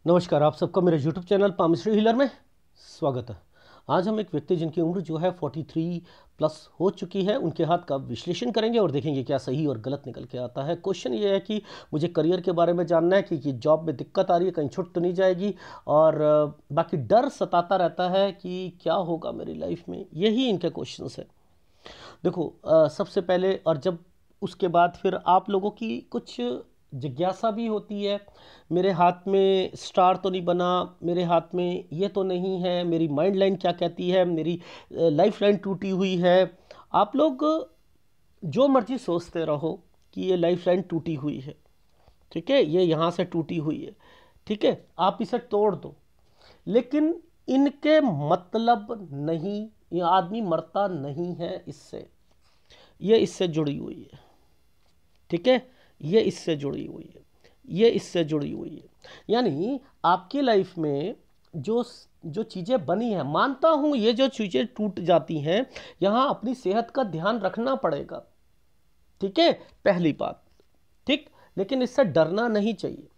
नमस्कार, आप सबका मेरे YouTube चैनल पामिस्ट्री हीलर में स्वागत है। आज हम एक व्यक्ति जिनकी उम्र जो है 43 प्लस हो चुकी है, उनके हाथ का विश्लेषण करेंगे और देखेंगे क्या सही और गलत निकल के आता है। क्वेश्चन ये है कि मुझे करियर के बारे में जानना है कि जॉब में दिक्कत आ रही है, कहीं छूट तो नहीं जाएगी, और बाकी डर सताता रहता है कि क्या होगा मेरी लाइफ में। यही इनके क्वेश्चंस है। देखो, सबसे पहले और जब उसके बाद फिर आप लोगों की कुछ जिज्ञासा भी होती है। मेरे हाथ में स्टार तो नहीं बना, मेरे हाथ में ये तो नहीं है, मेरी माइंड लाइन क्या कहती है, मेरी लाइफ लाइन टूटी हुई है। आप लोग जो मर्जी सोचते रहो कि ये लाइफ लाइन टूटी हुई है, ठीक है, ये यहाँ से टूटी हुई है, ठीक है, आप इसे तोड़ दो, लेकिन इनके मतलब नहीं, ये आदमी मरता नहीं है इससे, ये इससे जुड़ी हुई है, ठीक है, ये इससे जुड़ी हुई है, ये इससे जुड़ी हुई है। यानी आपकी लाइफ में जो जो चीज़ें बनी हैं, मानता हूँ ये जो चीज़ें टूट जाती हैं, यहाँ अपनी सेहत का ध्यान रखना पड़ेगा, ठीक है, पहली बात, ठीक। लेकिन इससे डरना नहीं चाहिए।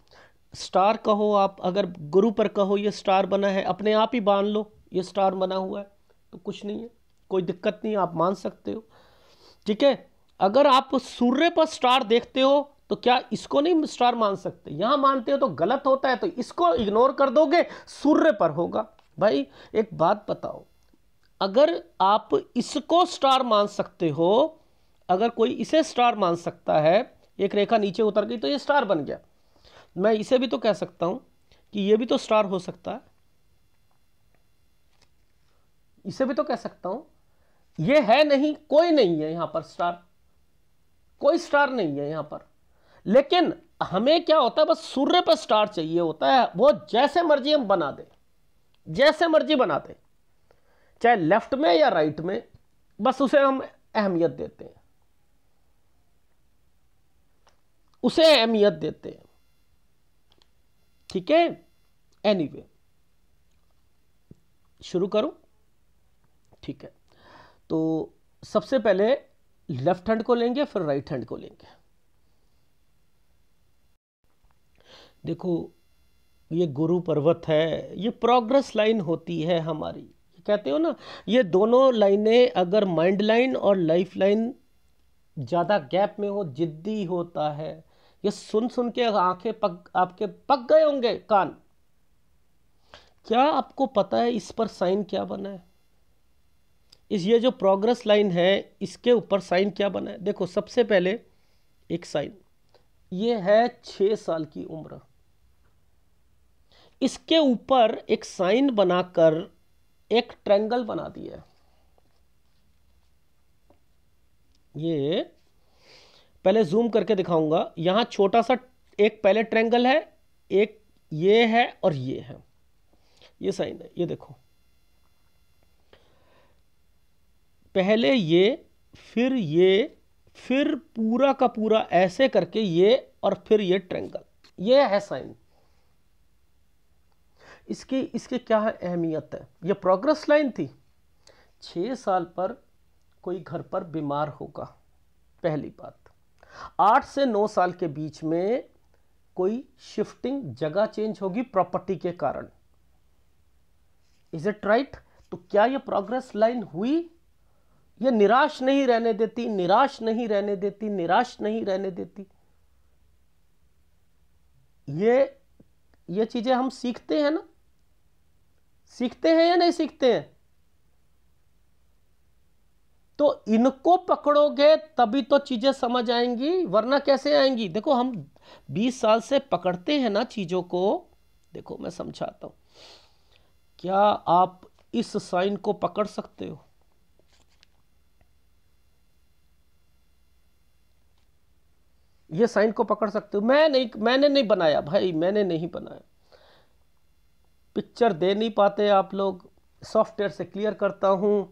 स्टार कहो आप, अगर गुरु पर कहो ये स्टार बना है, अपने आप ही मान लो ये स्टार बना हुआ है, तो कुछ नहीं है, कोई दिक्कत नहीं, आप मान सकते हो, ठीक है। अगर आप सूर्य पर स्टार देखते हो तो क्या इसको नहीं स्टार मान सकते? यहां मानते हो तो गलत होता है, तो इसको इग्नोर कर दोगे, सूर्य पर होगा। भाई एक बात बताओ, अगर आप इसको स्टार मान सकते हो, अगर कोई इसे स्टार मान सकता है, एक रेखा नीचे उतर गई तो ये स्टार बन गया, मैं इसे भी तो कह सकता हूं कि ये भी तो स्टार हो सकता है, इसे भी तो कह सकता हूं। ये है नहीं, कोई नहीं है यहां पर स्टार, कोई स्टार नहीं है यहां पर। लेकिन हमें क्या होता है, बस सूर्य पर स्टार चाहिए होता है, वो जैसे मर्जी हम बना दें, जैसे मर्जी बना दें, चाहे लेफ्ट में या राइट में, बस उसे हम अहमियत देते हैं, उसे अहमियत देते हैं, ठीक है। एनीवे, शुरू करूं? ठीक है, तो सबसे पहले लेफ्ट हैंड को लेंगे, फिर राइट हैंड को लेंगे। देखो, ये गुरु पर्वत है, ये प्रोग्रेस लाइन होती है हमारी, कहते हो ना, ये दोनों लाइनें अगर माइंड लाइन और लाइफ लाइन ज़्यादा गैप में हो, जिद्दी होता है, ये सुन सुन के आंखें आपके पक गए होंगे कान। क्या आपको पता है इस पर साइन क्या बना है? ये जो प्रोग्रेस लाइन है, इसके ऊपर साइन क्या बना है? देखो, सबसे पहले एक साइन, ये है 6 साल की उम्र, इसके ऊपर एक साइन बनाकर एक ट्रायंगल बना दिया। ये पहले जूम करके दिखाऊंगा, यहां छोटा सा एक पहले ट्रायंगल है, एक ये है और ये है, ये साइन है, ये देखो, पहले ये, फिर पूरा का पूरा ऐसे करके ये, और फिर ये ट्रायंगल, ये है साइन। इसकी इसके क्या है अहमियत है? ये प्रोग्रेस लाइन थी। 6 साल पर कोई घर पर बीमार होगा, पहली बात। 8 से 9 साल के बीच में कोई शिफ्टिंग, जगह चेंज होगी प्रॉपर्टी के कारण। Is it right? तो क्या ये प्रोग्रेस लाइन हुई? ये निराश नहीं रहने देती, निराश नहीं रहने देती, निराश नहीं रहने देती। ये चीजें हम सीखते हैं ना, सीखते हैं या नहीं सीखते हैं? तो इनको पकड़ोगे तभी तो चीजें समझ आएंगी, वरना कैसे आएंगी? देखो, हम 20 साल से पकड़ते हैं ना चीजों को। देखो, मैं समझाता हूं, क्या आप इस साइन को पकड़ सकते हो? ये साइन को पकड़ सकते हो? मैंने नहीं बनाया भाई, मैंने नहीं बनाया, पिक्चर दे नहीं पाते आप लोग, सॉफ्टवेयर से क्लियर करता हूं।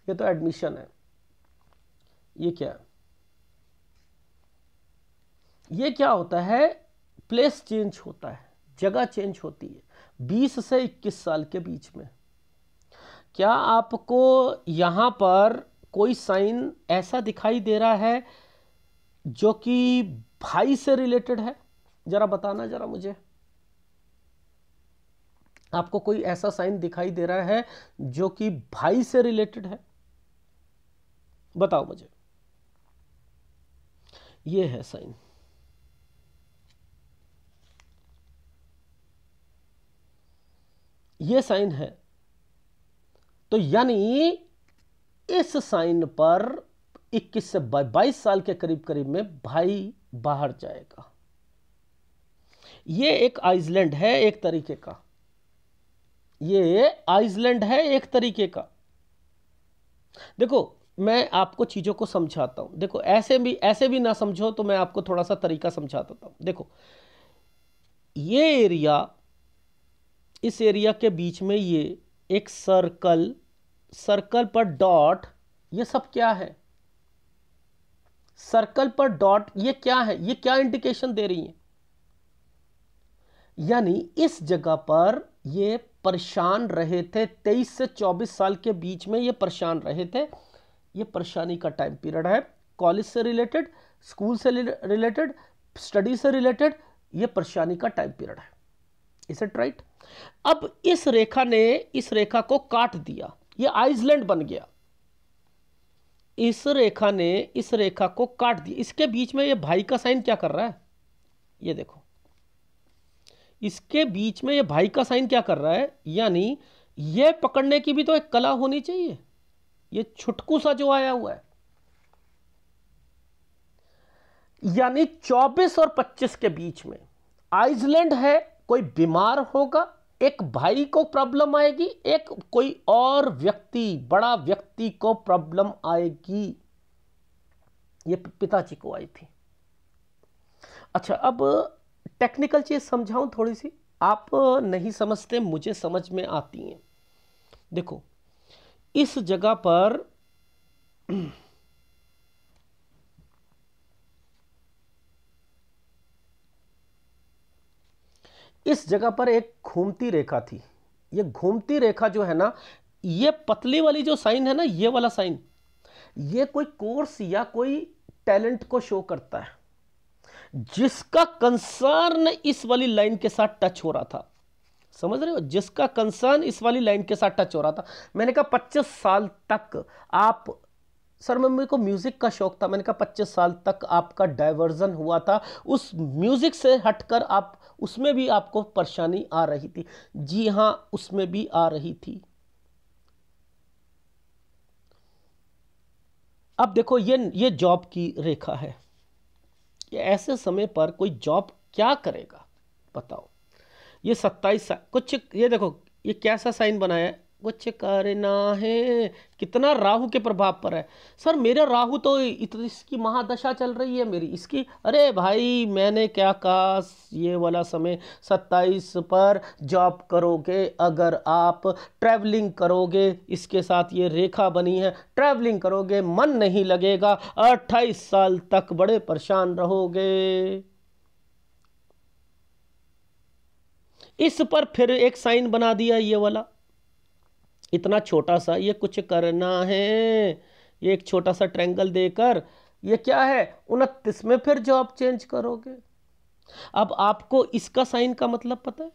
ये तो एडमिशन है, ये क्या है? ये क्या होता है? प्लेस चेंज होता है, जगह चेंज होती है 20 से 21 साल के बीच में। क्या आपको यहां पर कोई साइन ऐसा दिखाई दे रहा है जो कि भाई से रिलेटेड है? जरा बताना जरा मुझे, आपको कोई ऐसा साइन दिखाई दे रहा है जो कि भाई से रिलेटेड है? बताओ मुझे। ये है साइन, ये साइन है। तो यानी इस साइन पर 21 से 22 साल के करीब करीब में भाई बाहर जाएगा। ये एक आइसलैंड है एक तरीके का, ये आइसलैंड है एक तरीके का। देखो मैं आपको चीजों को समझाता हूं, देखो ऐसे भी ना समझो तो मैं आपको थोड़ा सा तरीका समझा देता हूं। देखो ये एरिया, इस एरिया के बीच में ये एक सर्कल, सर्कल पर डॉट, ये सब क्या है? सर्कल पर डॉट, ये क्या है? ये क्या इंडिकेशन दे रही है? यानी इस जगह पर ये परेशान रहे थे, 23 से 24 साल के बीच में ये परेशान रहे थे। ये परेशानी का टाइम पीरियड है, कॉलेज से रिलेटेड, स्कूल से रिलेटेड, स्टडी से रिलेटेड, ये परेशानी का टाइम पीरियड है। Is it right? अब इस रेखा ने इस रेखा को काट दिया, ये आइसलैंड बन गया। इस रेखा ने इस रेखा को काट दिया। इसके बीच में ये भाई का साइन क्या कर रहा है? ये देखो, इसके बीच में ये भाई का साइन क्या कर रहा है? यानी ये पकड़ने की भी तो एक कला होनी चाहिए। ये छुटकू सा जो आया हुआ है, यानी 24 और 25 के बीच में आइसलैंड है। कोई बीमार होगा, एक भाई को प्रॉब्लम आएगी, एक कोई और व्यक्ति, बड़ा व्यक्ति को प्रॉब्लम आएगी। ये पिताजी को आई थी। अच्छा, अब टेक्निकल चीज समझाऊं थोड़ी सी, आप नहीं समझते, मुझे समझ में आती हैं। देखो इस जगह पर इस जगह पर एक घूमती रेखा थी। ये घूमती रेखा जो है ना, ये पतली वाली जो साइन है ना, ये वाला साइन, ये कोई कोर्स या कोई टैलेंट को शो करता है, जिसका कंसर्न इस वाली लाइन के साथ टच हो रहा था। समझ रहे हो? जिसका कंसर्न इस वाली लाइन के साथ टच हो रहा था। मैंने कहा 25 साल तक आप, सर मेरे को म्यूजिक का शौक था, मैंने कहा 25 साल तक आपका डाइवर्जन हुआ था, उस म्यूजिक से हटकर आप, उसमें भी आपको परेशानी आ रही थी। जी हां, उसमें भी आ रही थी। अब देखो ये जॉब की रेखा है। ये ऐसे समय पर कोई जॉब क्या करेगा बताओ? ये 27 साल, कुछ ये देखो ये कैसा साइन बनाया है, कुछ करना है, कितना राहु के प्रभाव पर है। सर मेरा राहु तो इसकी महादशा चल रही है मेरी, इसकी, अरे भाई मैंने क्या कहा, ये वाला समय 27 पर जॉब करोगे, अगर आप ट्रैवलिंग करोगे, इसके साथ ये रेखा बनी है, ट्रैवलिंग करोगे, मन नहीं लगेगा, 28 साल तक बड़े परेशान रहोगे। इस पर फिर एक साइन बना दिया, ये वाला इतना छोटा सा, ये कुछ करना है, ये एक छोटा सा ट्रायंगल देकर, ये क्या है, 29 में फिर जॉब चेंज करोगे। अब आपको इसका साइन का मतलब पता है?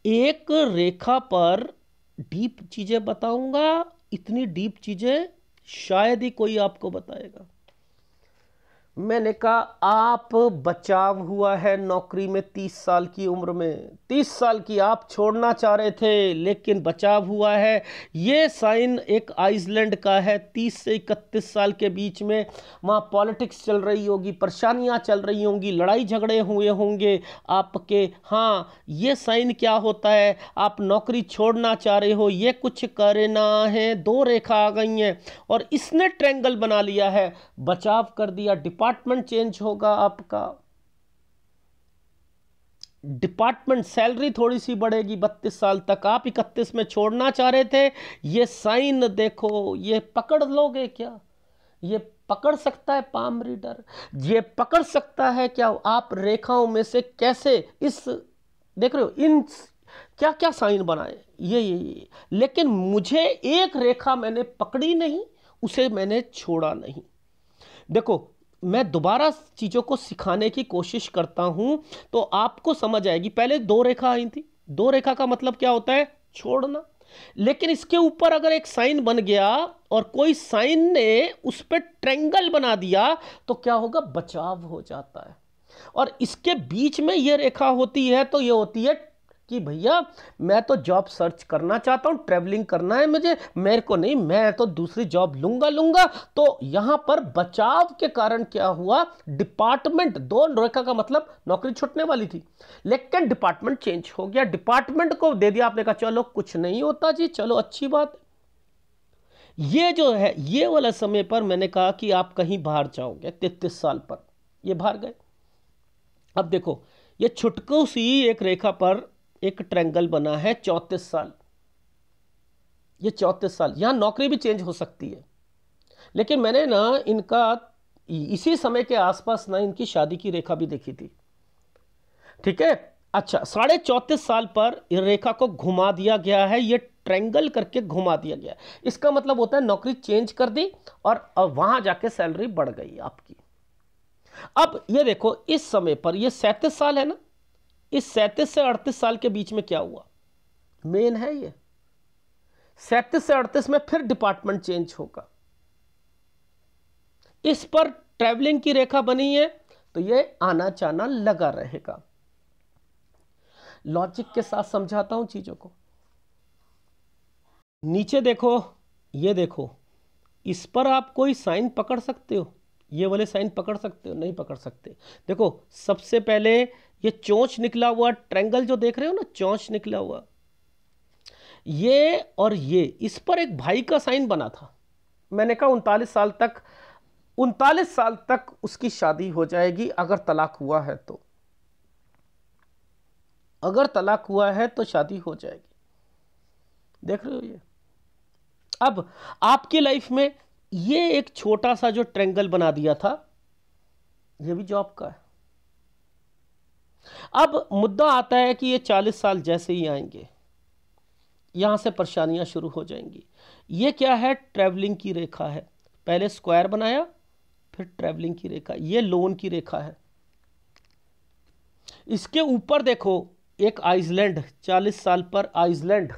एक रेखा पर डीप चीजें बताऊंगा, इतनी डीप चीजें शायद ही कोई आपको बताएगा। मैंने कहा आप बचाव हुआ है नौकरी में 30 साल की उम्र में, 30 साल की आप छोड़ना चाह रहे थे लेकिन बचाव हुआ है। ये साइन एक आइसलैंड का है, 30 से 31 साल के बीच में वहाँ पॉलिटिक्स चल रही होगी, परेशानियाँ चल रही होंगी, लड़ाई झगड़े हुए होंगे आपके। हाँ, ये साइन क्या होता है, आप नौकरी छोड़ना चाह रहे हो, ये कुछ करना है, दो रेखा आ गई हैं और इसने ट्रायंगल बना लिया है, बचाव कर दिया। डिपार्टमेंट चेंज होगा आपका, डिपार्टमेंट, सैलरी थोड़ी सी बढ़ेगी 32 साल तक, आप 31 में छोड़ना चाह रहे थे। ये साइन देखो, ये पकड़ लोगे क्या? ये पकड़ सकता है पाम रीडर, ये पकड़ सकता है क्या? आप रेखाओं में से कैसे इस, देख रहे हो इन क्या क्या साइन बनाए, ये लेकिन मुझे एक रेखा मैंने पकड़ी नहीं, उसे मैंने छोड़ा नहीं। देखो मैं दोबारा चीज़ों को सिखाने की कोशिश करता हूं तो आपको समझ आएगी। पहले दो रेखा आई थी, दो रेखा का मतलब क्या होता है? छोड़ना। लेकिन इसके ऊपर अगर एक साइन बन गया और कोई साइन ने उस पर ट्रायंगल बना दिया तो क्या होगा? बचाव हो जाता है। और इसके बीच में यह रेखा होती है तो यह होती है कि भैया मैं तो जॉब सर्च करना चाहता हूं, ट्रैवलिंग करना है मुझे, मेरे को नहीं, मैं तो दूसरी जॉब लूंगा। तो यहां पर बचाव के कारण क्या हुआ? डिपार्टमेंट, दो रेखा का मतलब नौकरी छूटने वाली थी, लेकिन डिपार्टमेंट चेंज हो गया, डिपार्टमेंट को दे दिया आपने, कहा चलो कुछ नहीं होता जी, चलो अच्छी बात। ये जो है ये वाला समय पर मैंने कहा कि आप कहीं बाहर जाओगे 33 साल पर, ये बाहर गए। अब देखो ये छुटकू सी एक रेखा पर एक ट्रायंगल बना है 34 साल, ये 34 साल, यहां नौकरी भी चेंज हो सकती है। लेकिन मैंने ना इनका इसी समय के आसपास ना इनकी शादी की रेखा भी देखी थी, ठीक है। अच्छा, 34.5 साल पर रेखा को घुमा दिया गया है, ये ट्रायंगल करके घुमा दिया गया। इसका मतलब होता है नौकरी चेंज कर दी और वहां जाके सैलरी बढ़ गई आपकी। अब ये देखो इस समय पर ये 37 साल है ना, इस 37 से 38 साल के बीच में क्या हुआ? मेन है ये 37 से 38 में फिर डिपार्टमेंट चेंज होगा। इस पर ट्रैवलिंग की रेखा बनी है तो ये आना जाना लगा रहेगा। लॉजिक के साथ समझाता हूं चीजों को। नीचे देखो, ये देखो, इस पर आप कोई साइन पकड़ सकते हो? ये वाले साइन पकड़ सकते हो? नहीं पकड़ सकते। देखो सबसे पहले ये चोंच निकला हुआ ट्रायंगल जो देख रहे हो ना, चोंच निकला हुआ, ये और ये, इस पर एक भाई का साइन बना था। मैंने कहा 39 साल तक उसकी शादी हो जाएगी अगर तलाक हुआ है तो, अगर तलाक हुआ है तो शादी हो जाएगी। देख रहे हो ये? अब आपकी लाइफ में ये एक छोटा सा जो ट्रायंगल बना दिया था, ये भी जॉब का है। अब मुद्दा आता है कि ये 40 साल जैसे ही आएंगे यहां से परेशानियां शुरू हो जाएंगी। ये क्या है? ट्रैवलिंग की रेखा है। पहले स्क्वायर बनाया, फिर ट्रैवलिंग की रेखा, ये लोन की रेखा है। इसके ऊपर देखो एक आइसलैंड, 40 साल पर आइसलैंड,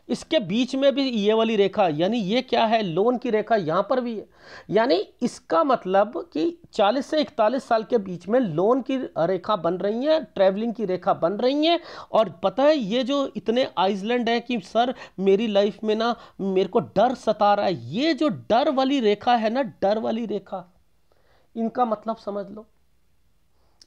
इसके बीच में भी ये वाली रेखा, यानी ये क्या है? लोन की रेखा यहां पर भी है। यानी इसका मतलब कि 40 से 41 साल के बीच में लोन की रेखा बन रही है, ट्रैवलिंग की रेखा बन रही है। और पता है ये जो इतने आइसलैंड है कि सर मेरी लाइफ में ना मेरे को डर सता रहा है, ये जो डर वाली रेखा है ना, डर वाली रेखा, इनका मतलब समझ लो।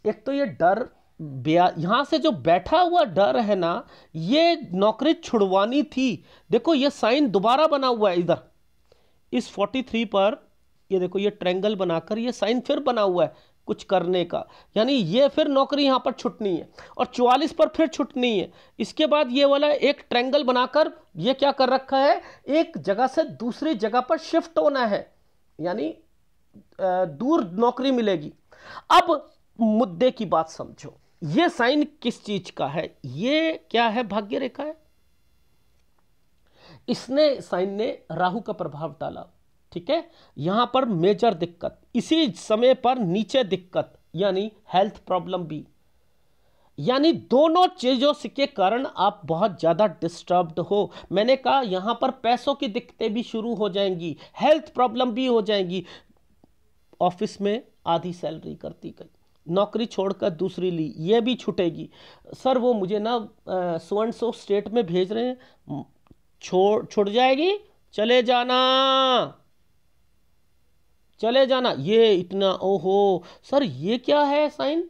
एक तो ये डर, यहां से जो बैठा हुआ डर है ना, ये नौकरी छुड़वानी थी। देखो ये साइन दोबारा बना हुआ है इधर इस 43 पर, ये देखो ये ट्रायंगल बनाकर ये साइन फिर बना हुआ है कुछ करने का, यानी ये फिर नौकरी यहां पर छुटनी है और 44 पर फिर छुटनी है। इसके बाद ये वाला एक ट्रायंगल बनाकर ये क्या कर रखा है? एक जगह से दूसरी जगह पर शिफ्ट होना है, यानी दूर नौकरी मिलेगी। अब मुद्दे की बात समझो, ये साइन किस चीज का है? ये क्या है? भाग्य रेखा है। इसने साइन ने राहु का प्रभाव डाला, ठीक है। यहां पर मेजर दिक्कत, इसी समय पर नीचे दिक्कत, यानी हेल्थ प्रॉब्लम भी, यानी दोनों चीजों के कारण आप बहुत ज्यादा डिस्टर्ब्ड हो। मैंने कहा यहां पर पैसों की दिक्कतें भी शुरू हो जाएंगी, हेल्थ प्रॉब्लम भी हो जाएंगी। ऑफिस में आधी सैलरी करती गई, नौकरी छोड़कर दूसरी ली, ये भी छूटेगी। सर वो मुझे ना स्वर्ण सो स्टेट में भेज रहे हैं, छूट जाएगी, चले जाना चले जाना। ये इतना, ओहो सर ये क्या है साइन?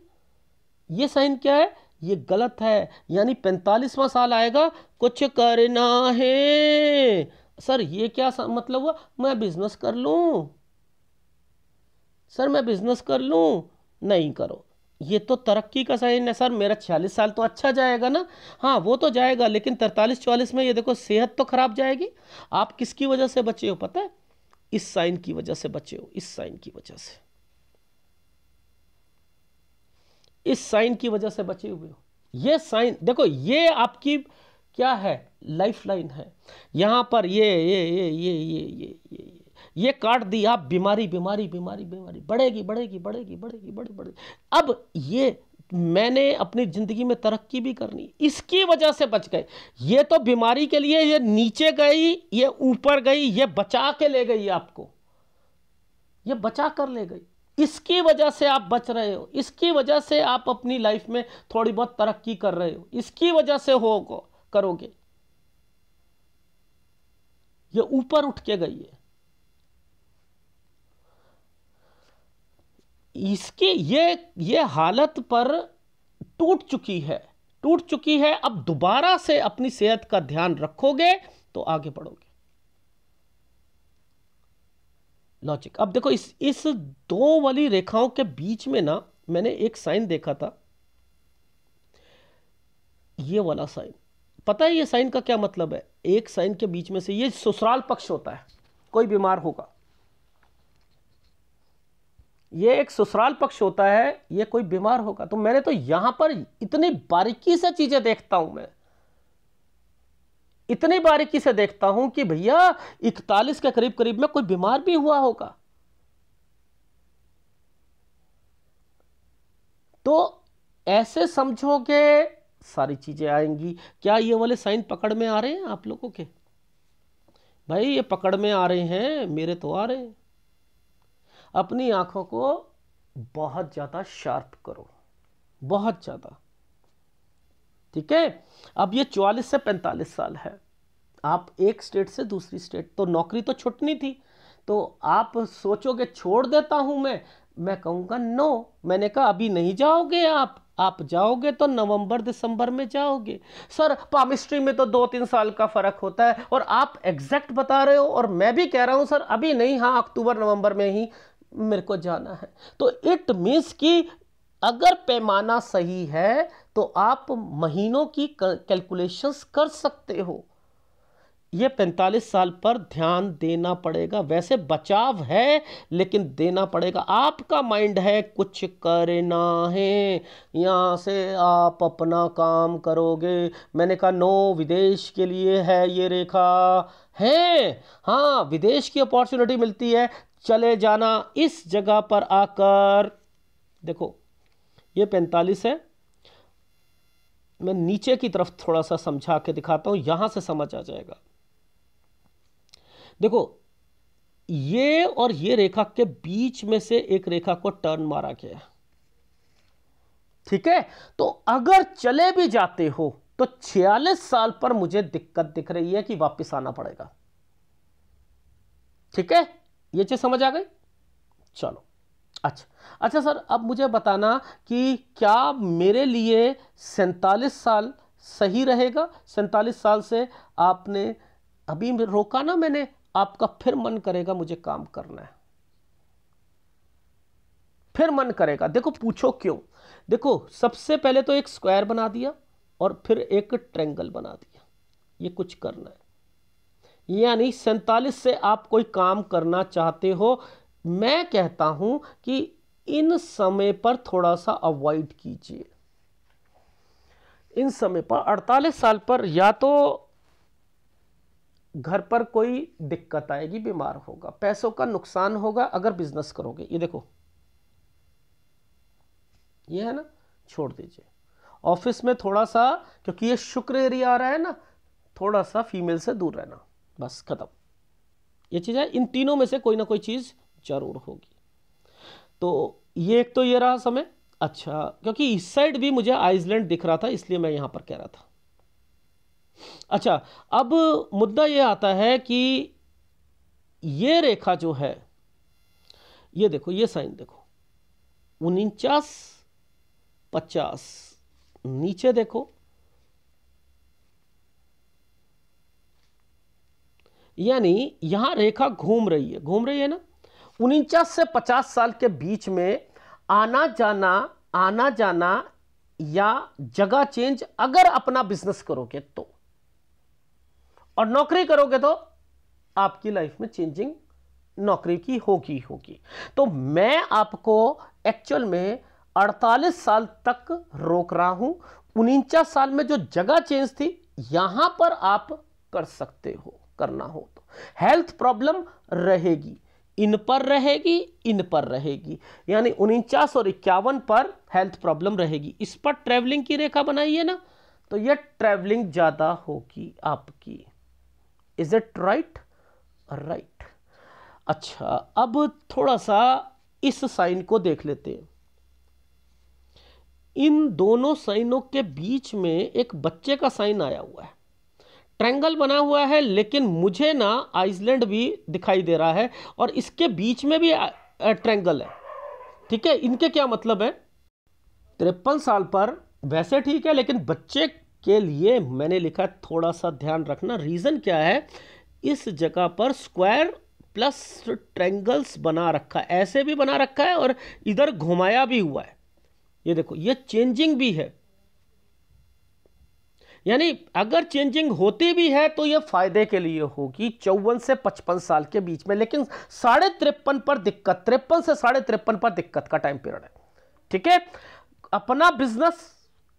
ये साइन क्या है? ये गलत है, यानी 45वां साल आएगा कुछ करना है। सर ये क्या मतलब हुआ? मैं बिजनेस कर लूं, सर मैं बिजनेस कर लूं। नहीं करो, ये तो तरक्की का साइन है। सर मेरा 46 साल तो अच्छा जाएगा ना? हाँ वो तो जाएगा, लेकिन 43-44 में ये देखो सेहत तो खराब जाएगी। आप किसकी वजह से बचे हो पता है? इस साइन की वजह से बचे हो, इस साइन की वजह से, इस साइन की वजह से बचे हुए हो। ये साइन देखो, ये आपकी क्या है? लाइफ लाइन है। यहां पर ये काट दिया, बीमारी बीमारी बीमारी बीमारी बढ़ेगी बढ़ेगी बढ़ेगी बढ़ेगी बढ़ेगी। अब ये मैंने अपनी जिंदगी में तरक्की भी करनी, इसकी वजह से बच गए। ये तो बीमारी के लिए ये नीचे गई, ये ऊपर गई, ये बचा के ले गई आपको, ये बचा कर ले गई। इसकी वजह से आप बच रहे हो, इसकी वजह से आप अपनी लाइफ में थोड़ी बहुत तरक्की कर रहे हो, इसकी वजह से हो करोगे। ये ऊपर उठ के गई है। इसके ये हालत पर टूट चुकी है। अब दोबारा से अपनी सेहत का ध्यान रखोगे तो आगे बढ़ोगे। लॉजिक। अब देखो इस दो वाली रेखाओं के बीच में ना मैंने एक साइन देखा था, ये वाला साइन। पता है ये साइन का क्या मतलब है? एक साइन के बीच में से ये ससुराल पक्ष होता है, कोई बीमार होगा, ये एक ससुराल पक्ष होता है, ये कोई बीमार होगा। तो मैंने तो यहां पर इतनी बारीकी से चीजें देखता हूं, मैं इतनी बारीकी से देखता हूं कि भैया 41 के करीब करीब में कोई बीमार भी हुआ होगा। तो ऐसे समझोगे सारी चीजें आएंगी। क्या ये वाले साइन पकड़ में आ रहे हैं आप लोगों के? भाई ये पकड़ में आ रहे हैं, मेरे तो आ रहे हैं। अपनी आंखों को बहुत ज्यादा शार्प करो, बहुत ज्यादा, ठीक है। अब ये 44 से 45 साल है, आप एक स्टेट से दूसरी स्टेट, तो नौकरी तो छुटनी थी। तो आप सोचोगे छोड़ देता हूं मैं कहूंगा नो। मैंने कहा अभी नहीं जाओगे आप जाओगे तो नवंबर दिसंबर में जाओगे। सर पामिस्ट्री में तो 2-3 साल का फर्क होता है, और आप एग्जैक्ट बता रहे हो और मैं भी कह रहा हूं सर अभी नहीं, हाँ अक्टूबर नवंबर में ही मेरे को जाना है। तो इट मीन्स कि अगर पैमाना सही है तो आप महीनों की कैलकुलेशंस कर सकते हो। ये 45 साल पर ध्यान देना पड़ेगा। वैसे बचाव है लेकिन देना पड़ेगा। आपका माइंड है कुछ करना है, यहाँ से आप अपना काम करोगे। मैंने कहा नो, विदेश के लिए है ये रेखा है, हाँ विदेश की अपॉर्चुनिटी मिलती है, चले जाना। इस जगह पर आकर देखो ये 45 है। मैं नीचे की तरफ थोड़ा सा समझा के दिखाता हूं, यहां से समझ आ जाएगा। देखो ये और ये रेखा के बीच में से एक रेखा को टर्न मारा गया, ठीक है। तो अगर चले भी जाते हो तो 46 साल पर मुझे दिक्कत दिख रही है कि वापस आना पड़ेगा, ठीक है। ये चीज समझ आ गई? चलो अच्छा सर, अब मुझे बताना कि क्या मेरे लिए 47 साल सही रहेगा? 47 साल से आपने अभी रोका ना मैंने, आपका फिर मन करेगा मुझे काम करना है, फिर मन करेगा। देखो पूछो क्यों? देखो सबसे पहले तो एक स्क्वायर बना दिया और फिर एक ट्रायंगल बना दिया, ये कुछ करना है। यानी 47 से आप कोई काम करना चाहते हो। मैं कहता हूं कि इन समय पर थोड़ा सा अवॉइड कीजिए। इन समय पर 48 साल पर या तो घर पर कोई दिक्कत आएगी, बीमार होगा, पैसों का नुकसान होगा अगर बिजनेस करोगे। ये देखो ये है ना, छोड़ दीजिए। ऑफिस में थोड़ा सा, क्योंकि ये शुक्र एरिया आ रहा है ना, थोड़ा सा फीमेल से दूर रहना, बस खत्म। ये चीज है, इन तीनों में से कोई ना कोई चीज जरूर होगी। तो ये एक तो ये रहा समय। अच्छा, क्योंकि इस साइड भी मुझे आइसलैंड दिख रहा था इसलिए मैं यहां पर कह रहा था। अच्छा, अब मुद्दा ये आता है कि ये रेखा जो है, ये देखो, ये साइन देखो 49-50, नीचे देखो यानी यहां रेखा घूम रही है ना। 49 से 50 साल के बीच में आना जाना या जगह चेंज अगर अपना बिजनेस करोगे तो, और नौकरी करोगे तो आपकी लाइफ में चेंजिंग नौकरी की होगी। तो मैं आपको एक्चुअल में 48 साल तक रोक रहा हूं। 49 साल में जो जगह चेंज थी यहां पर आप कर सकते हो, करना हो तो। हेल्थ प्रॉब्लम रहेगी, इन पर रहेगी, इन पर रहेगी, यानी 49 और 51 पर हेल्थ प्रॉब्लम रहेगी। इस पर ट्रैवलिंग की रेखा बनाइए ना, तो यह ट्रैवलिंग ज्यादा होगी आपकी। Is it right? राइट। अच्छा, अब थोड़ा सा इस साइन को देख लेते हैं। इन दोनों साइनों के बीच में एक बच्चे का साइन आया हुआ है, ट्रायंगल बना हुआ है, लेकिन मुझे ना आइसलैंड भी दिखाई दे रहा है और इसके बीच में भी ट्रायंगल है। ठीक है, इनके क्या मतलब है? 53 साल पर वैसे ठीक है, लेकिन बच्चे के लिए मैंने लिखा थोड़ा सा ध्यान रखना। रीजन क्या है? इस जगह पर स्क्वायर प्लस ट्रायंगल्स बना रखा है, ऐसे भी बना रखा है और इधर घुमाया भी हुआ है। ये देखो, ये चेंजिंग भी है, यानी अगर चेंजिंग होती भी है तो ये फायदे के लिए होगी 54 से 55 साल के बीच में, लेकिन 53.5 पर दिक्कत, 53 से 53.5 पर दिक्कत का टाइम पीरियड है। ठीक है, अपना बिजनेस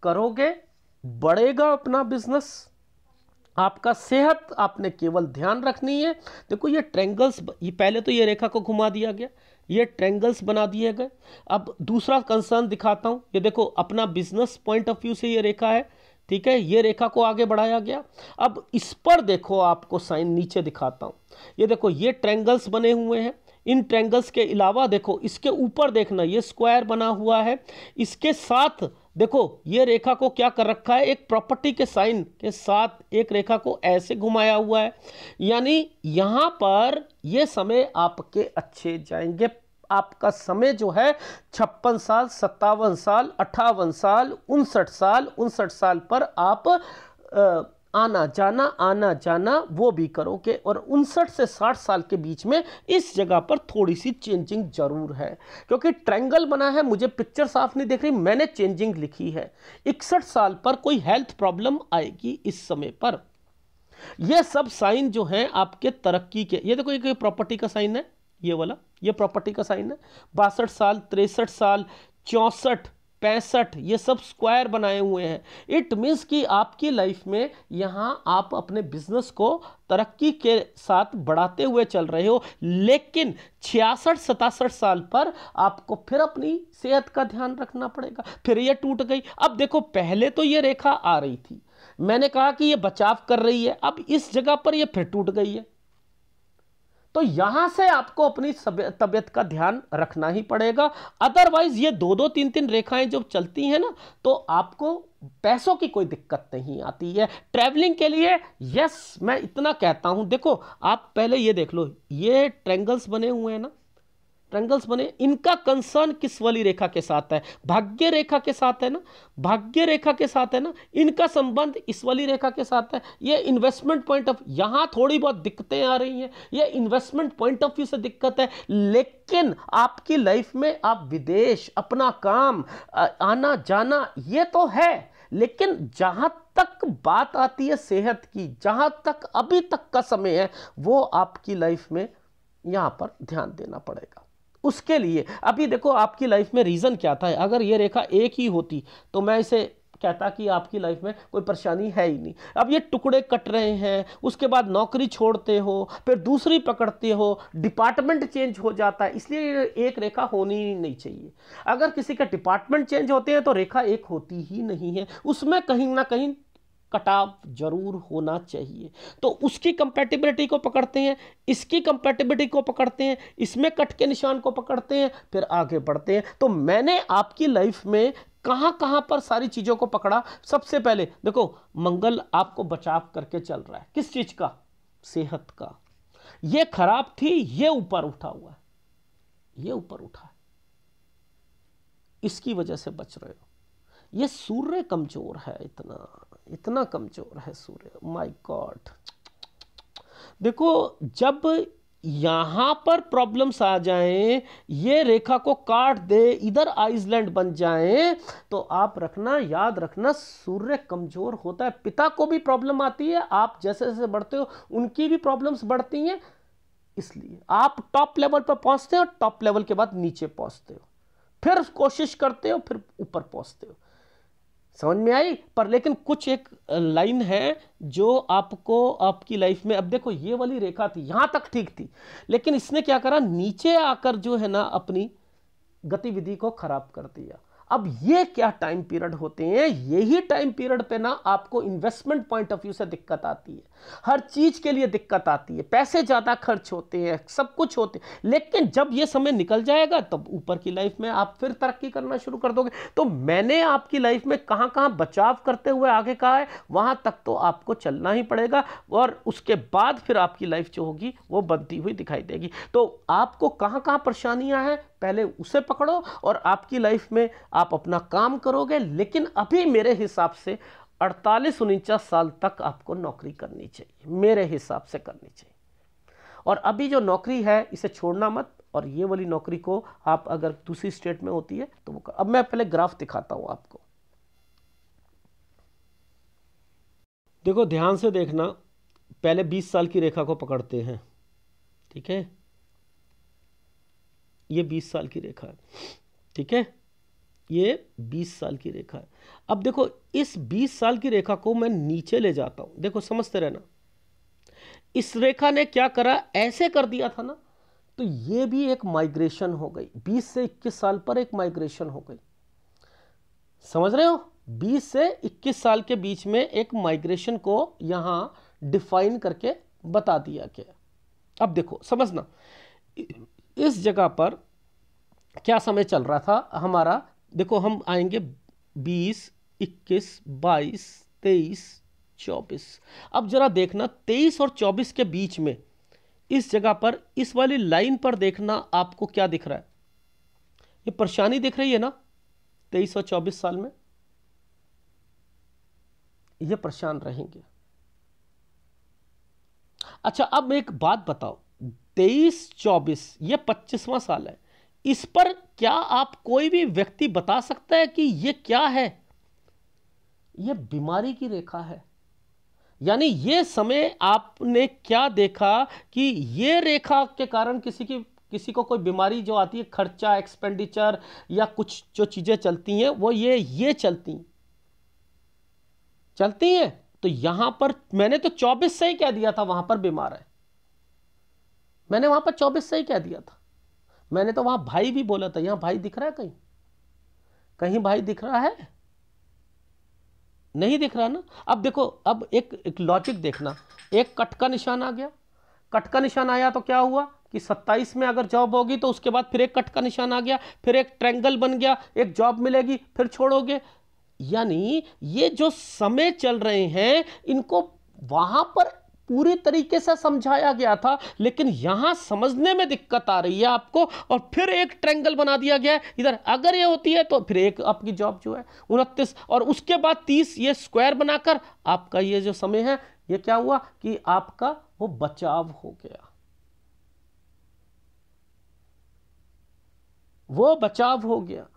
करोगे, बढ़ेगा अपना बिजनेस, आपका सेहत आपने केवल ध्यान रखनी है। देखो ये ट्रायंगल्स, ये पहले तो ये रेखा को घुमा दिया गया, ये ट्रायंगल्स बना दिए गए। अब दूसरा कंसर्न दिखाता हूं, ये देखो अपना बिजनेस पॉइंट ऑफ व्यू से ये रेखा है। ठीक है, ये रेखा को आगे बढ़ाया गया। अब इस पर देखो, आपको साइन नीचे दिखाता हूं, ये देखो ये ट्रायंगल्स बने हुए हैं। इन ट्रायंगल्स के अलावा देखो इसके ऊपर देखना, ये स्क्वायर बना हुआ है। इसके साथ देखो ये रेखा को क्या कर रखा है, एक प्रॉपर्टी के साइन के साथ एक रेखा को ऐसे घुमाया हुआ है, यानी यहां पर ये समय आपके अच्छे जाएंगे। आपका समय जो है 56 साल, 57 साल, 58 साल, 59 साल पर आप आना जाना वो भी करोगे, और 59 से 60 साल के बीच में इस जगह पर थोड़ी सी चेंजिंग जरूर है, क्योंकि ट्रायंगल बना है, मुझे पिक्चर साफ नहीं दिख रही, मैंने चेंजिंग लिखी है। 61 साल पर कोई हेल्थ प्रॉब्लम आएगी इस समय पर। ये सब साइन जो हैं आपके तरक्की के, ये देखो ये प्रॉपर्टी का साइन है, ये वाला ये प्रॉपर्टी का साइन है। 62 साल, 63 साल, 64, 65, ये सब स्क्वायर बनाए हुए हैं। इट मीन्स कि आपकी लाइफ में यहां आप अपने बिजनेस को तरक्की के साथ बढ़ाते हुए चल रहे हो, लेकिन 66-67 साल पर आपको फिर अपनी सेहत का ध्यान रखना पड़ेगा। फिर ये टूट गई। अब देखो, पहले तो ये रेखा आ रही थी, मैंने कहा कि ये बचाव कर रही है, अब इस जगह पर ये फिर टूट गई है, तो यहां से आपको अपनी तबियत का ध्यान रखना ही पड़ेगा। अदरवाइज ये 2-2, 3-3 रेखाएं जब चलती हैं ना, तो आपको पैसों की कोई दिक्कत नहीं आती है। ट्रैवलिंग के लिए यस, मैं इतना कहता हूं। देखो आप पहले ये देख लो, ये ट्रायंगल्स बने हुए हैं ना, ट्रायंगल्स बने, इनका कंसर्न किस वाली रेखा के साथ है? भाग्य रेखा के साथ है ना, भाग्य रेखा के साथ है ना, इनका संबंध इस वाली रेखा के साथ है। ये इन्वेस्टमेंट पॉइंट ऑफ, यहां थोड़ी बहुत दिक्कतें आ रही हैं, ये इन्वेस्टमेंट पॉइंट ऑफ व्यू से दिक्कत है, लेकिन आपकी लाइफ में आप विदेश, अपना काम, आना जाना ये तो है, लेकिन जहां तक बात आती है सेहत की, जहां तक अभी तक का समय है, वो आपकी लाइफ में यहां पर ध्यान देना पड़ेगा। उसके लिए अभी देखो आपकी लाइफ में रीजन क्या था, अगर ये रेखा एक ही होती तो मैं इसे कहता कि आपकी लाइफ में कोई परेशानी है ही नहीं। अब ये टुकड़े कट रहे हैं, उसके बाद नौकरी छोड़ते हो, फिर दूसरी पकड़ते हो, डिपार्टमेंट चेंज हो जाता है, इसलिए एक रेखा होनी नहीं चाहिए। अगर किसी का डिपार्टमेंट चेंज होते हैं तो रेखा एक होती ही नहीं है, उसमें कहीं ना कहीं कटाव जरूर होना चाहिए। तो उसकी कंपैटिबिलिटी को पकड़ते हैं, इसकी कंपैटिबिलिटी को पकड़ते हैं, इसमें कट के निशान को पकड़ते हैं, फिर आगे बढ़ते हैं। तो मैंने आपकी लाइफ में कहां कहां पर सारी चीजों को पकड़ा। सबसे पहले देखो, मंगल आपको बचाव करके चल रहा है, किस चीज का? सेहत का। ये खराब थी, ये ऊपर उठा हुआ है, ये ऊपर उठा है, इसकी वजह से बच रहे हो। ये सूर्य कमजोर है, इतना कमजोर है सूर्य, माय गॉड। देखो जब यहां पर प्रॉब्लम्स आ जाएं, ये रेखा को काट दे, इधर आइसलैंड बन जाए, तो आप रखना, याद रखना, सूर्य कमजोर होता है। पिता को भी प्रॉब्लम आती है, आप जैसे जैसे बढ़ते हो उनकी भी प्रॉब्लम्स बढ़ती हैं, इसलिए आप टॉप लेवल पर पहुंचते हो, टॉप लेवल के बाद नीचे पहुंचते हो, फिर कोशिश करते हो, फिर ऊपर पहुंचते हो। समझ में आई? पर लेकिन कुछ एक लाइन है जो आपको आपकी लाइफ में, अब देखो ये वाली रेखा थी यहां तक ठीक थी, लेकिन इसने क्या करा, नीचे आकर जो है ना अपनी गतिविधि को खराब कर दिया। अब ये क्या टाइम पीरियड होते हैं, यही टाइम पीरियड पे ना आपको इन्वेस्टमेंट पॉइंट ऑफ व्यू से दिक्कत आती है, हर चीज के लिए दिक्कत आती है, पैसे ज्यादा खर्च होते हैं, सब कुछ होते हैं, लेकिन जब ये समय निकल जाएगा तब ऊपर की लाइफ में आप फिर तरक्की करना शुरू कर दोगे। तो मैंने आपकी लाइफ में कहां कहां बचाव करते हुए आगे कहा है, वहां तक तो आपको चलना ही पड़ेगा, और उसके बाद फिर आपकी लाइफ जो होगी वो बनती हुई दिखाई देगी। तो आपको कहां कहां परेशानियां हैं पहले उसे पकड़ो, और आपकी लाइफ में आप अपना काम करोगे। लेकिन अभी मेरे हिसाब से 48-49 साल तक आपको नौकरी करनी चाहिए, मेरे हिसाब से करनी चाहिए। और अभी जो नौकरी है इसे छोड़ना मत, और ये वाली नौकरी को आप अगर दूसरी स्टेट में होती है तो वो कर। अब मैं पहले ग्राफ दिखाता हूं आपको, देखो ध्यान से देखना। पहले 20 साल की रेखा को पकड़ते हैं, ठीक है, ये 20 साल की रेखा है, ठीक है, ये 20 साल की रेखा है। अब देखो इस 20 साल की रेखा को मैं नीचे ले जाता हूं, देखो समझते रहना। इस रेखा ने क्या करा, ऐसे कर दिया था ना, तो ये भी एक माइग्रेशन हो गई, 20 से 21 साल पर एक माइग्रेशन हो गई। समझ रहे हो? 20 से 21 साल के बीच में एक माइग्रेशन को यहां डिफाइन करके बता दिया गया। अब देखो समझना, इस जगह पर क्या समय चल रहा था हमारा, देखो हम आएंगे 20, 21, 22, 23, 24। अब जरा देखना 23 और 24 के बीच में इस जगह पर, इस वाली लाइन पर देखना आपको क्या दिख रहा है, ये परेशानी दिख रही है ना। 23 और 24 साल में ये परेशान रहेंगे। अच्छा अब एक बात बताओ, 23-24 ये 25वां साल है, इस पर क्या आप कोई भी व्यक्ति बता सकता है कि ये क्या है? ये बीमारी की रेखा है। यानी ये समय आपने क्या देखा कि ये रेखा के कारण किसी को कोई बीमारी जो आती है, खर्चा, एक्सपेंडिचर या कुछ जो चीजें चलती हैं वो ये चलती हैं। तो यहां पर मैंने तो 24 से ही कह दिया था वहां पर बीमार है, मैंने वहां पर 24 से ही कह दिया था। मैंने तो वहां भाई भी बोला था, यहां भाई दिख रहा है, कहीं कहीं भाई दिख रहा है? नहीं दिख रहा ना। अब देखो, अब एक लॉजिक देखना, एक कट का निशान आ गया, कट का निशान आया तो क्या हुआ कि 27 में अगर जॉब होगी तो उसके बाद फिर एक कट का निशान आ गया, फिर एक ट्रायंगल बन गया, एक जॉब मिलेगी, फिर छोड़ोगे। यानी ये जो समय चल रहे हैं इनको वहां पर पूरी तरीके से समझाया गया था, लेकिन यहां समझने में दिक्कत आ रही है आपको, और फिर एक ट्रायंगल बना दिया गया है इधर। अगर ये होती है तो फिर एक आपकी जॉब जो है 29, और उसके बाद 30, ये स्क्वायर बनाकर आपका ये जो समय है ये क्या हुआ कि आपका वो बचाव हो गया, वो बचाव हो गया।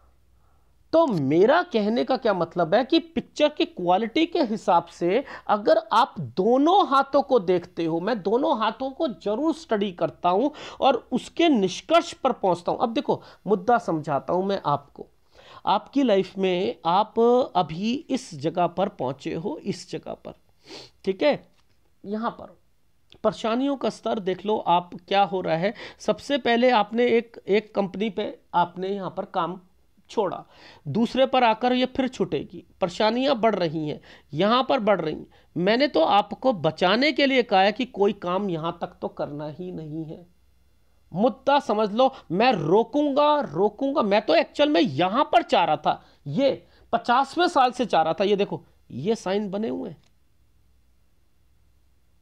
तो मेरा कहने का क्या मतलब है कि पिक्चर की क्वालिटी के हिसाब से अगर आप दोनों हाथों को देखते हो, मैं दोनों हाथों को जरूर स्टडी करता हूं और उसके निष्कर्ष पर पहुंचता हूं। अब देखो मुद्दा समझाता हूं मैं आपको। आपकी लाइफ में आप अभी इस जगह पर पहुंचे हो, इस जगह पर, ठीक है, यहां पर परेशानियों का स्तर देख लो आप क्या हो रहा है। सबसे पहले आपने एक कंपनी पे आपने यहां पर काम छोड़ा, दूसरे पर आकर ये फिर छूटेगी, परेशानियां बढ़ रही हैं, यहां पर बढ़ रही हैं। मैंने तो आपको बचाने के लिए कहा है कि कोई काम यहां तक तो करना ही नहीं है। मुद्दा समझ लो, मैं रोकूंगा। मैं तो एक्चुअल में यहां पर चाह रहा था, ये 50वें साल से चाह रहा था। ये देखो ये साइन बने हुए हैं,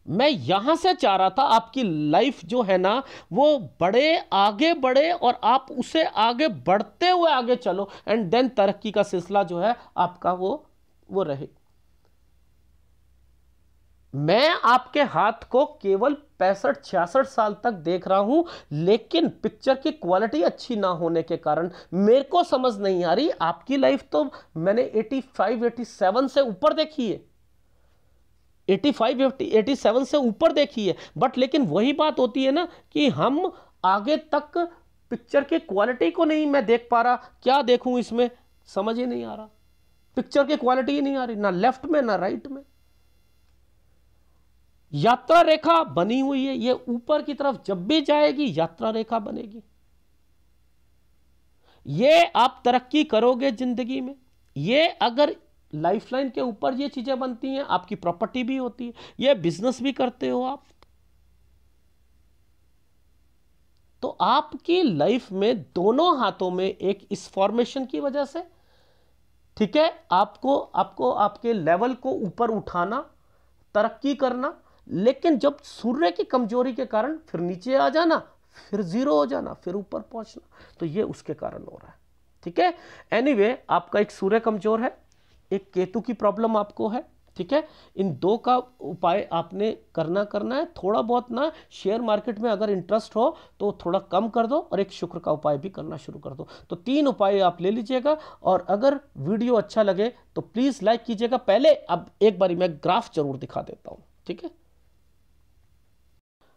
मैं यहां से चाह रहा था आपकी लाइफ जो है ना वो आगे बढ़े और आप उसे आगे बढ़ते हुए आगे चलो, एंड देन तरक्की का सिलसिला जो है आपका वो रहे। मैं आपके हाथ को केवल 65-66 साल तक देख रहा हूं, लेकिन पिक्चर की क्वालिटी अच्छी ना होने के कारण मेरे को समझ नहीं आ रही। आपकी लाइफ तो मैंने 85-87 से ऊपर देखी है, 85-87 से ऊपर देखी है, बट लेकिन वही बात होती है ना कि हम आगे तक पिक्चर की क्वालिटी को नहीं मैं देख पा रहा। क्या देखूं इसमें, समझ ही नहीं आ रहा। पिक्चर की क्वालिटी ही नहीं आ रही, ना लेफ्ट में ना राइट में। यात्रा रेखा बनी हुई है, ये ऊपर की तरफ जब भी जाएगी यात्रा रेखा बनेगी। ये आप तरक्की करोगे जिंदगी में। ये अगर लाइफलाइन के ऊपर ये चीजें बनती हैं, आपकी प्रॉपर्टी भी होती है, ये बिजनेस भी करते हो आप, तो आपकी लाइफ में दोनों हाथों में एक इस फॉर्मेशन की वजह से, ठीक है, आपको आपके लेवल को ऊपर उठाना, तरक्की करना, लेकिन जब सूर्य की कमजोरी के कारण फिर नीचे आ जाना, फिर जीरो हो जाना, फिर ऊपर पहुंचना, तो ये उसके कारण हो रहा है। ठीक है, एनीवे आपका एक सूर्य कमजोर है, एक केतु की प्रॉब्लम आपको है। ठीक है, इन दो का उपाय आपने करना है। थोड़ा बहुत ना शेयर मार्केट में अगर इंटरेस्ट हो तो थोड़ा कम कर दो, और एक शुक्र का उपाय भी करना शुरू कर दो। तो 3 उपाय आप ले लीजिएगा, और अगर वीडियो अच्छा लगे तो प्लीज लाइक कीजिएगा। पहले अब एक बारी मैं ग्राफ जरूर दिखा देता हूं। ठीक है,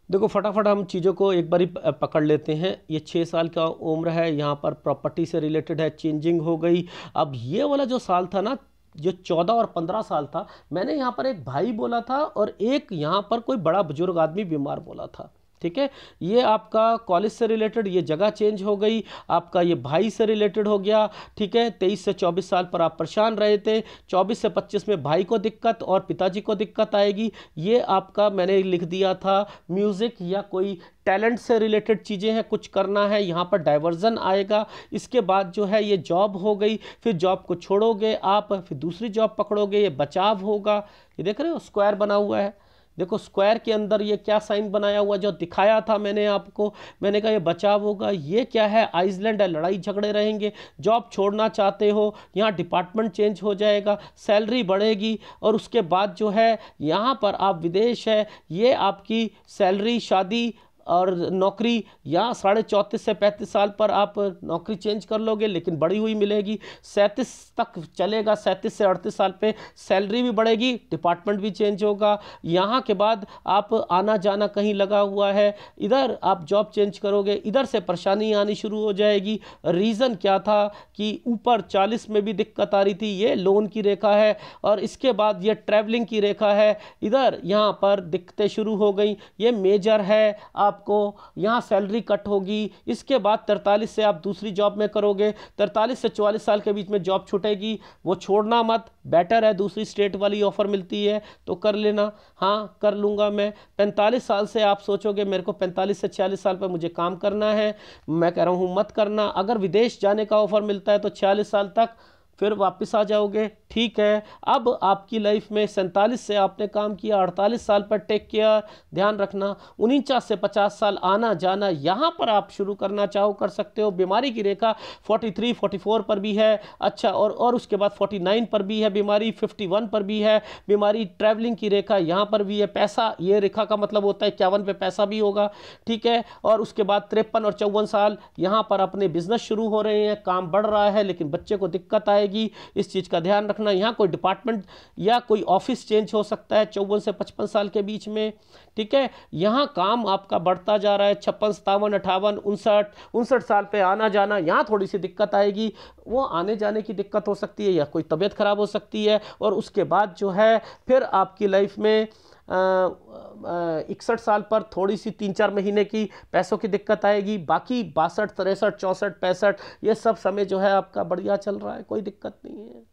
देखो फटाफट हम चीज़ों को एक बारी पकड़ लेते हैं। ये 6 साल का उम्र है, यहाँ पर प्रॉपर्टी से रिलेटेड है, चेंजिंग हो गई। अब ये वाला जो साल था ना, जो 14 और 15 साल था, मैंने यहाँ पर एक भाई बोला था और एक यहाँ पर कोई बड़ा बुजुर्ग आदमी बीमार बोला था। ठीक है, ये आपका कॉलेज से रिलेटेड, ये जगह चेंज हो गई, आपका ये भाई से रिलेटेड हो गया। ठीक है, 23 से 24 साल पर आप परेशान रहे थे, 24 से 25 में भाई को दिक्कत और पिताजी को दिक्कत आएगी। ये आपका मैंने लिख दिया था म्यूज़िक या कोई टैलेंट से रिलेटेड चीज़ें हैं, कुछ करना है, यहाँ पर डाइवर्जन आएगा। इसके बाद जो है ये जॉब हो गई, फिर जॉब को छोड़ोगे आप, फिर दूसरी जॉब पकड़ोगे, ये बचाव होगा। ये देख रहे हो स्क्वायर बना हुआ है, देखो स्क्वायर के अंदर ये क्या साइन बनाया हुआ जो दिखाया था मैंने आपको, मैंने कहा ये बचाव होगा। ये क्या है, आइसलैंड है, लड़ाई झगड़े रहेंगे। जॉब छोड़ना चाहते हो, यहाँ डिपार्टमेंट चेंज हो जाएगा, सैलरी बढ़ेगी, और उसके बाद जो है यहाँ पर आप विदेश है, ये आपकी सैलरी, शादी और नौकरी, यहाँ 34.5 से 35 साल पर आप नौकरी चेंज कर लोगे, लेकिन बढ़ी हुई मिलेगी। 37 तक चलेगा, 37 से 38 साल पे सैलरी भी बढ़ेगी, डिपार्टमेंट भी चेंज होगा। यहाँ के बाद आप आना जाना कहीं लगा हुआ है, इधर आप जॉब चेंज करोगे, इधर से परेशानी आनी शुरू हो जाएगी। रीज़न क्या था कि ऊपर 40 में भी दिक्कत आ रही थी, ये लोन की रेखा है, और इसके बाद ये ट्रैवलिंग की रेखा है, इधर यहाँ पर दिक्कतें शुरू हो गई। ये मेजर है, आपको यहां सैलरी कट होगी। इसके बाद 43 से आप दूसरी जॉब में करोगे, 43 से 44 साल के बीच में जॉब छूटेगी, वो छोड़ना मत, बेटर है दूसरी स्टेट वाली ऑफर मिलती है तो कर लेना। हाँ कर लूंगा मैं। 45 साल से आप सोचोगे मेरे को 45 से 46 साल पर मुझे काम करना है, मैं कह रहा हूं मत करना। अगर विदेश जाने का ऑफर मिलता है तो 46 साल तक फिर वापस आ जाओगे। ठीक है, अब आपकी लाइफ में 47 से आपने काम किया, 48 साल पर टेक केयर, ध्यान रखना। 49 से 50 साल आना जाना, यहाँ पर आप शुरू करना चाहो कर सकते हो। बीमारी की रेखा 43 44 पर भी है, अच्छा, और उसके बाद 49 पर भी है बीमारी, 51 पर भी है बीमारी। ट्रैवलिंग की रेखा यहाँ पर भी है। पैसा, ये रेखा का मतलब होता है 51 पे पैसा भी होगा। ठीक है, और उसके बाद 53 और 54 साल यहाँ पर अपने बिजनेस शुरू हो रहे हैं, काम बढ़ रहा है, लेकिन बच्चे को दिक्कत आएगी, इस चीज का ध्यान रखना। यहां कोई डिपार्टमेंट या कोई ऑफिस चेंज हो सकता है 54 से 55 साल के बीच में। ठीक है, यहां काम आपका बढ़ता जा रहा है, 56 57 58 59 साल पे आना जाना, यहां थोड़ी सी दिक्कत आएगी, वो आने जाने की दिक्कत हो सकती है या कोई तबीयत खराब हो सकती है। और उसके बाद जो है फिर आपकी लाइफ में 61 साल पर थोड़ी सी 3-4 महीने की पैसों की दिक्कत आएगी। बाकी 62 63 64 65 ये सब समय जो है आपका बढ़िया चल रहा है, कोई दिक्कत नहीं है।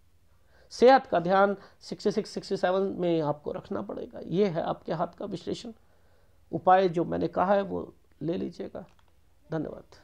सेहत का ध्यान 66 67 में आपको रखना पड़ेगा। ये है आपके हाथ का विश्लेषण। उपाय जो मैंने कहा है वो ले लीजिएगा। धन्यवाद।